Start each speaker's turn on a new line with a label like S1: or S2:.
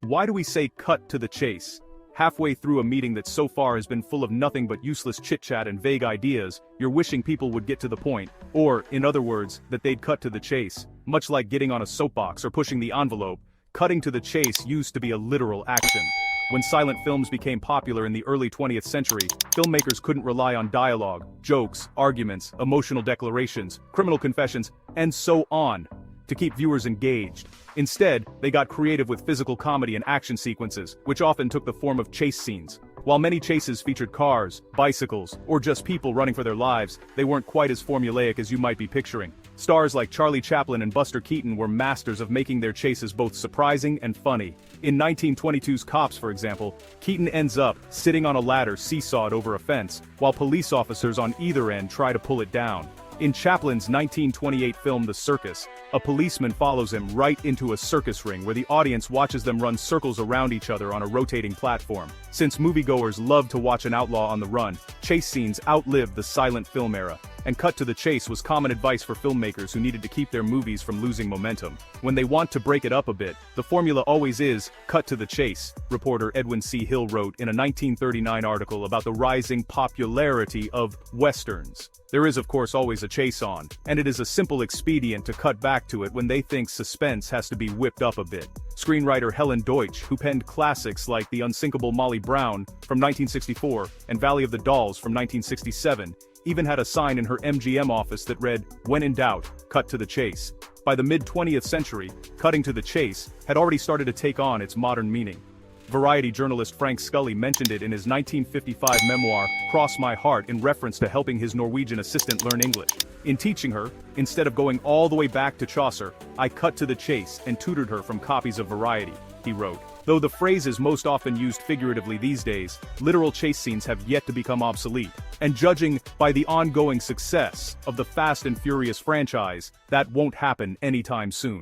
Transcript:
S1: Why do we say cut to the chase? Halfway through a meeting that so far has been full of nothing but useless chit-chat and vague ideas, you're wishing people would get to the point, or, in other words, that they'd cut to the chase. Much like getting on a soapbox or pushing the envelope, cutting to the chase used to be a literal action. When silent films became popular in the early 20th century, filmmakers couldn't rely on dialogue, jokes, arguments, emotional declarations, criminal confessions, and so on, to keep viewers engaged. Instead, they got creative with physical comedy and action sequences, which often took the form of chase scenes. While many chases featured cars, bicycles, or just people running for their lives, they weren't quite as formulaic as you might be picturing. Stars like Charlie Chaplin and Buster Keaton were masters of making their chases both surprising and funny. In 1922's Cops, for example, Keaton ends up sitting on a ladder seesawed over a fence, while police officers on either end try to pull it down. In Chaplin's 1928 film The Circus, a policeman follows him right into a circus ring where the audience watches them run circles around each other on a rotating platform. Since moviegoers love to watch an outlaw on the run, chase scenes outlived the silent film era, and cut to the chase was common advice for filmmakers who needed to keep their movies from losing momentum. When they want to break it up a bit, the formula always is, cut to the chase, reporter Edwin C. Hill wrote in a 1939 article about the rising popularity of westerns. There is of course always a chase on, and it is a simple expedient to cut back to it when they think suspense has to be whipped up a bit. Screenwriter Helen Deutsch, who penned classics like The Unsinkable Molly Brown from 1964 and Valley of the Dolls from 1967, even had a sign in her MGM office that read, "When in doubt, cut to the chase." By the mid-20th century, cutting to the chase had already started to take on its modern meaning. Variety journalist Frank Scully mentioned it in his 1955 memoir, Cross My Heart, in reference to helping his Norwegian assistant learn English. In teaching her, instead of going all the way back to Chaucer, I cut to the chase and tutored her from copies of Variety, he wrote. Though the phrase is most often used figuratively these days, literal chase scenes have yet to become obsolete. And judging by the ongoing success of the Fast and Furious franchise, that won't happen anytime soon.